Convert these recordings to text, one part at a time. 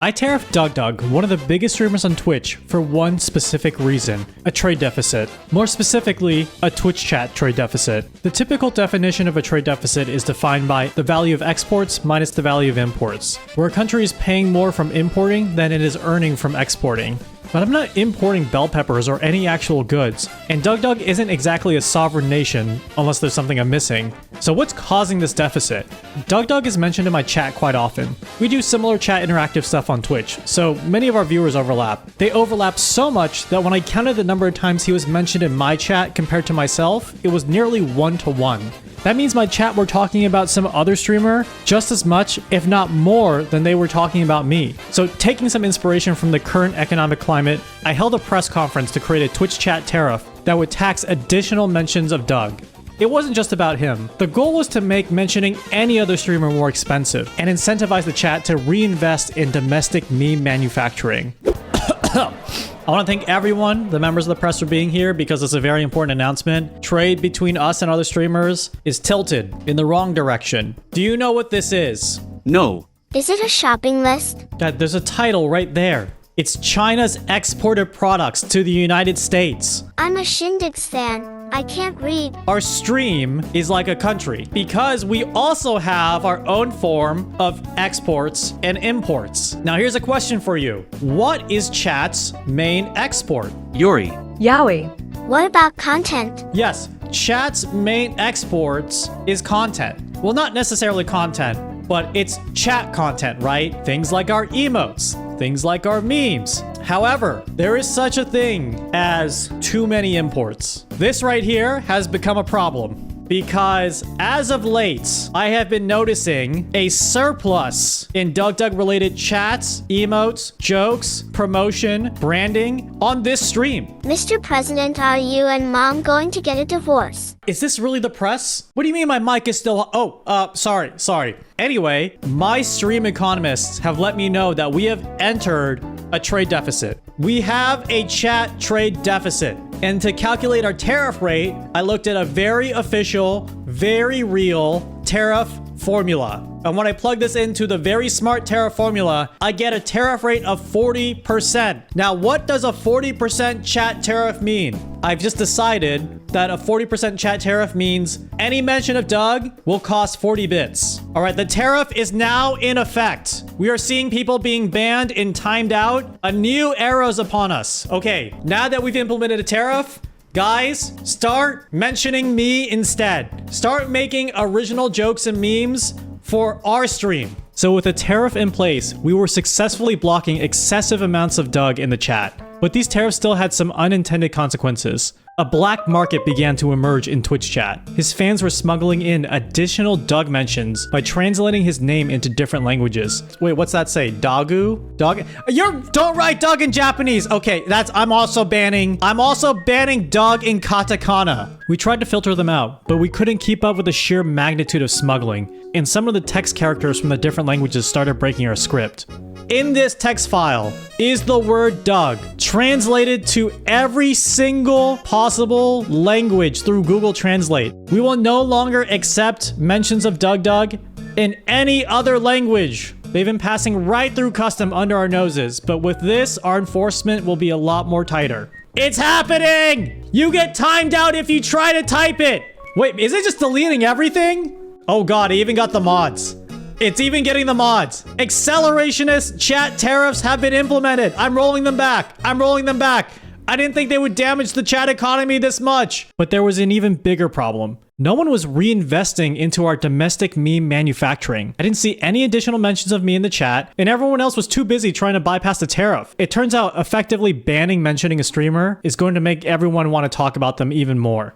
I tariff DugDug, one of the biggest streamers on Twitch, for one specific reason: a trade deficit. More specifically, a Twitch chat trade deficit. The typical definition of a trade deficit is defined by the value of exports minus the value of imports, where a country is paying more from importing than it is earning from exporting. But I'm not importing bell peppers or any actual goods, and DugDug isn't exactly a sovereign nation unless there's something I'm missing. So what's causing this deficit? DugDug is mentioned in my chat quite often. We do similar chat interactive stuff on Twitch, so many of our viewers overlap. They overlap so much that when I counted the number of times he was mentioned in my chat compared to myself, it was nearly 1-to-1. That means my chat were talking about some other streamer just as much, if not more, than they were talking about me. So taking some inspiration from the current economic climate, I held a press conference to create a Twitch chat tariff that would tax additional mentions of Doug. It wasn't just about him. The goal was to make mentioning any other streamer more expensive and incentivize the chat to reinvest in domestic meme manufacturing. I want to thank everyone, the members of the press, for being here because it's a very important announcement. Trade between us and other streamers is tilted in the wrong direction. Do you know what this is? No. Is it a shopping list? There's a title right there. It's China's exported products to the United States. I'm a Shindig stan. I can't read. Our stream is like a country because we also have our own form of exports and imports. Now here's a question for you. What is chat's main export? Yuri. Yowie. What about content? Yes, chat's main exports is content. Well, not necessarily content, but it's chat content, right? Things like our emotes, things like our memes. However, there is such a thing as too many imports. This right here has become a problem because as of late, I have been noticing a surplus in DugDug related chats, emotes, jokes, promotion, branding on this stream. Mr. President, are you and Mom going to get a divorce? Is this really the press? What do you mean my mic is still... sorry. Anyway, my stream economists have let me know that we have entered a trade deficit. We have a chat trade deficit. And to calculate our tariff rate, I looked at a very official, very real tariff formula. And when I plug this into the very smart tariff formula, I get a tariff rate of 40%. Now, what does a 40% chat tariff mean? I've just decided that a 40% chat tariff means any mention of Doug will cost 40 bits. All right, the tariff is now in effect. We are seeing people being banned and timed out. A new era is upon us. Okay, now that we've implemented a tariff, guys, start mentioning me instead. Start making original jokes and memes for our stream. So with a tariff in place, we were successfully blocking excessive amounts of Doug in the chat. But these tariffs still had some unintended consequences. A black market began to emerge in Twitch chat. His fans were smuggling in additional Doug mentions by translating his name into different languages. Wait, what's that say? Dagu? Dog? Don't write Doug in Japanese. Okay, I'm also banning Doug in katakana. We tried to filter them out, but we couldn't keep up with the sheer magnitude of smuggling, and some of the text characters from the different languages started breaking our script. In this text file is the word Doug, translated to every single possible language through Google Translate. We will no longer accept mentions of Doug in any other language. They've been passing right through custom under our noses, but with this, our enforcement will be a lot more tighter. It's happening! You get timed out if you try to type it! Wait, is it just deleting everything? Oh god, I even got the mods. It's even getting the mods. Accelerationist chat tariffs have been implemented. I'm rolling them back. I didn't think they would damage the chat economy this much. But there was an even bigger problem. No one was reinvesting into our domestic meme manufacturing. I didn't see any additional mentions of me in the chat, and everyone else was too busy trying to bypass the tariff. It turns out effectively banning mentioning a streamer is going to make everyone want to talk about them even more.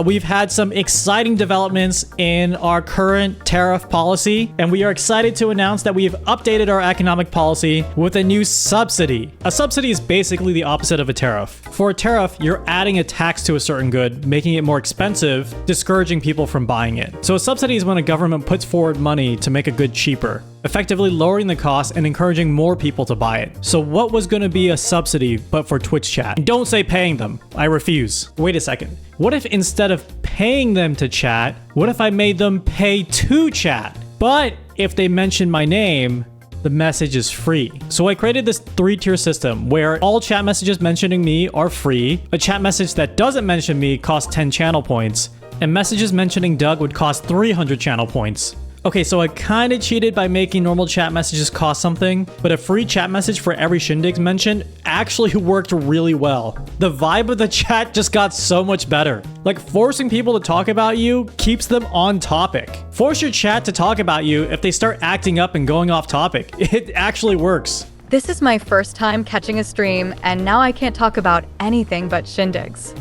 We've had some exciting developments in our current tariff policy, and we are excited to announce that we have updated our economic policy with a new subsidy. A subsidy is basically the opposite of a tariff. For a tariff, you're adding a tax to a certain good, making it more expensive, discouraging people from buying it. So a subsidy is when a government puts forward money to make a good cheaper, effectively lowering the cost and encouraging more people to buy it. So what was going to be a subsidy but for Twitch chat? And don't say paying them. I refuse. Wait a second. What if instead of paying them to chat, what if I made them pay to chat? But if they mention my name, the message is free. So I created this 3-tier system where all chat messages mentioning me are free, a chat message that doesn't mention me costs 10 channel points, and messages mentioning Doug would cost 300 channel points. Okay, so I kinda cheated by making normal chat messages cost something, but a free chat message for every Shindigs mentioned actually worked really well. The vibe of the chat just got so much better. Like, forcing people to talk about you keeps them on topic. Force your chat to talk about you if they start acting up and going off topic. It actually works. This is my first time catching a stream, and now I can't talk about anything but Shindigs.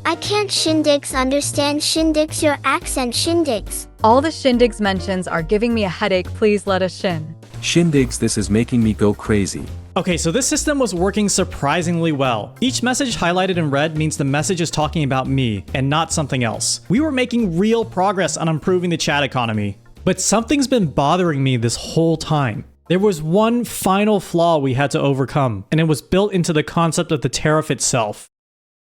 I can't Shindigs understand Shindigs, your accent Shindigs. All the Shindigs mentions are giving me a headache, please let us shin. Shindigs, this is making me go crazy. Okay, so this system was working surprisingly well. Each message highlighted in red means the message is talking about me and not something else. We were making real progress on improving the chat economy. But something's been bothering me this whole time. There was one final flaw we had to overcome, and it was built into the concept of the tariff itself.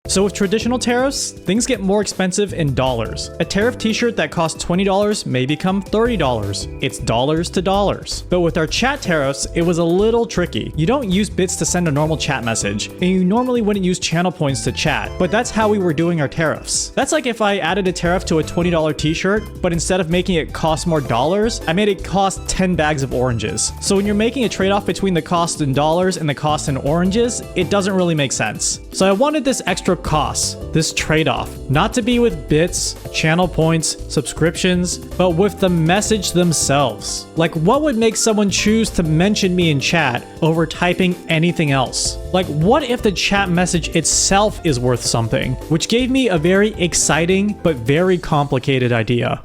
So with traditional tariffs, things get more expensive in dollars. A tariff t-shirt that costs $20 may become $30. It's dollars to dollars. But with our chat tariffs, it was a little tricky. You don't use bits to send a normal chat message, and you normally wouldn't use channel points to chat, but that's how we were doing our tariffs. That's like if I added a tariff to a $20 t-shirt, but instead of making it cost more dollars, I made it cost 10 bags of oranges. So when you're making a trade-off between the cost in dollars and the cost in oranges, it doesn't really make sense. So I wanted this extra costs, this trade-off, not to be with bits, channel points, subscriptions, but with the message themselves. Like, what would make someone choose to mention me in chat over typing anything else? Like, what if the chat message itself is worth something? Which gave me a very exciting but very complicated idea.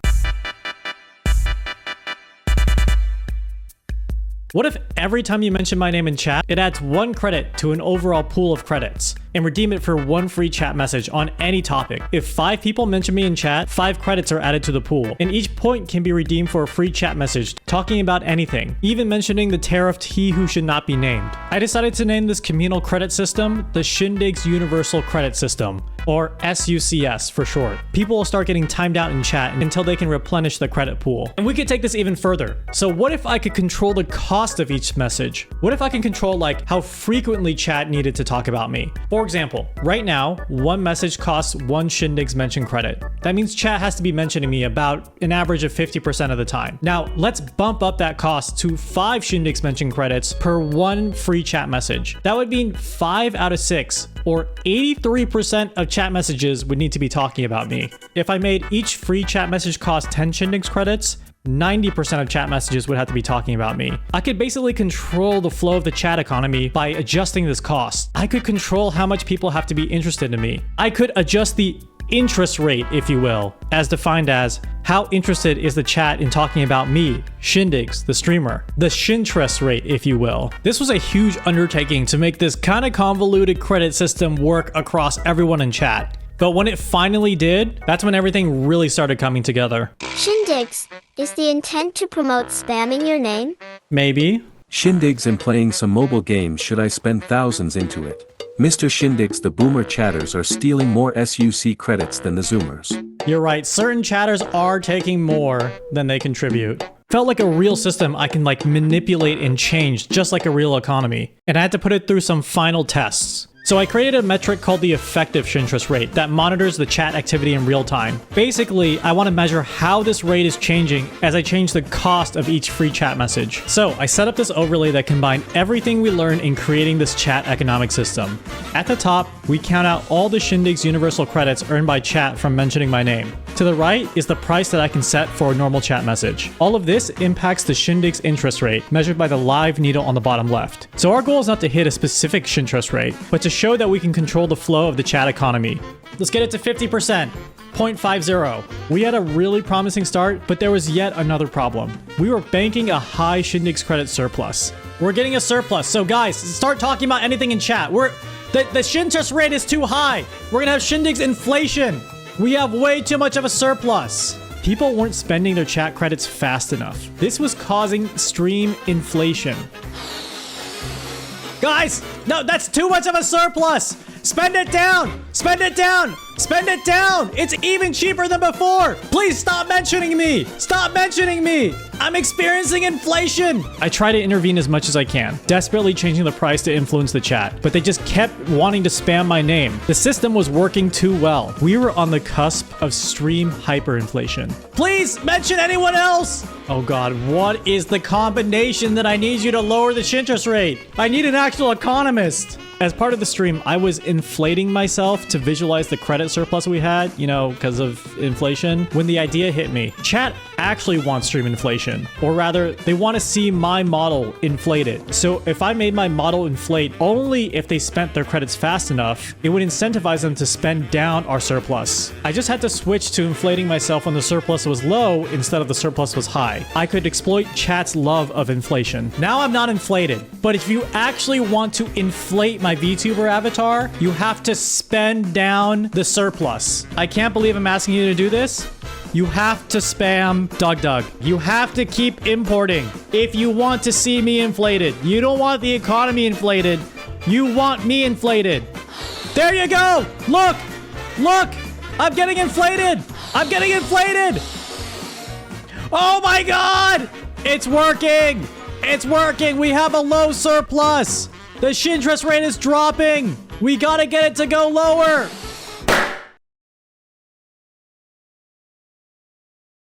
What if every time you mention my name in chat, it adds 1 credit to an overall pool of credits, and redeem it for 1 free chat message on any topic? If 5 people mention me in chat, 5 credits are added to the pool, and each point can be redeemed for a free chat message talking about anything, even mentioning the tariff he who should not be named. I decided to name this communal credit system the Shindigs Universal Credit System, or SUCS for short. People will start getting timed out in chat until they can replenish the credit pool. And we could take this even further. So what if I could control the cost of each message? What if I can control like how frequently chat needed to talk about me? For example, right now, 1 message costs 1 Shindigs mention credit. That means chat has to be mentioning me about an average of 50% of the time. Now, let's bump up that cost to 5 Shindigs mention credits per 1 free chat message. That would mean 5 out of 6, or 83% of chat messages would need to be talking about me. If I made each free chat message cost 10 Shindigs credits, 90% of chat messages would have to be talking about me. I could basically control the flow of the chat economy by adjusting this cost. I could control how much people have to be interested in me. I could adjust the interest rate, if you will, as defined as how interested is the chat in talking about me, Shindigs, the streamer. The Shintress rate, if you will. This was a huge undertaking to make this kind of convoluted credit system work across everyone in chat. But when it finally did, that's when everything really started coming together. Shindigs, is the intent to promote spamming your name? Maybe. Shindigs and playing some mobile games, should I spend thousands into it? Mr. Shindigs, the boomer chatters are stealing more SUC credits than the Zoomers. You're right, certain chatters are taking more than they contribute. Felt like a real system I can like manipulate and change just like a real economy. And I had to put it through some final tests. So I created a metric called the effective Shintress rate that monitors the chat activity in real time. Basically, I want to measure how this rate is changing as I change the cost of each free chat message. So I set up this overlay that combined everything we learned in creating this chat economic system. At the top, we count out all the Shindigs universal credits earned by chat from mentioning my name. To the right is the price that I can set for a normal chat message. All of this impacts the Shindigs interest rate, measured by the live needle on the bottom left. So our goal is not to hit a specific Shintress rate, but to show that we can control the flow of the chat economy. Let's get it to 50%. 0.50. We had a really promising start, but there was yet another problem. We were banking a high Shindigs credit surplus. We're getting a surplus, so guys, start talking about anything in chat. The Shintress rate is too high. We're gonna have Shindigs inflation. We have way too much of a surplus. People weren't spending their chat credits fast enough. This was causing stream inflation. Guys, no, that's too much of a surplus. Spend it down. Spend it down. Spend it down. It's even cheaper than before. Please stop mentioning me. Stop mentioning me. I'm experiencing inflation. I try to intervene as much as I can, desperately changing the price to influence the chat, but they just kept wanting to spam my name. The system was working too well. We were on the cusp of stream hyperinflation. Please mention anyone else. Oh God, what is the combination that I need you to lower the interest rate? I need an actual economist. As part of the stream, I was inflating myself to visualize the credit surplus we had, you know, because of inflation, when the idea hit me. Chat actually wants stream inflation, or rather, they want to see my model inflated. So if I made my model inflate only if they spent their credits fast enough, it would incentivize them to spend down our surplus. I just had to switch to inflating myself when the surplus was low instead of the surplus was high. I could exploit chat's love of inflation. Now I'm not inflated, but if you actually want to inflate my VTuber avatar, you have to spend down the surplus. I can't believe I'm asking you to do this. You have to spam Doug. You have to keep importing if you want to see me inflated. You don't want the economy inflated. You want me inflated. There you go. Look. I'm getting inflated. Oh my God. It's working. We have a low surplus. The interest rate is dropping. We gotta get it to go lower.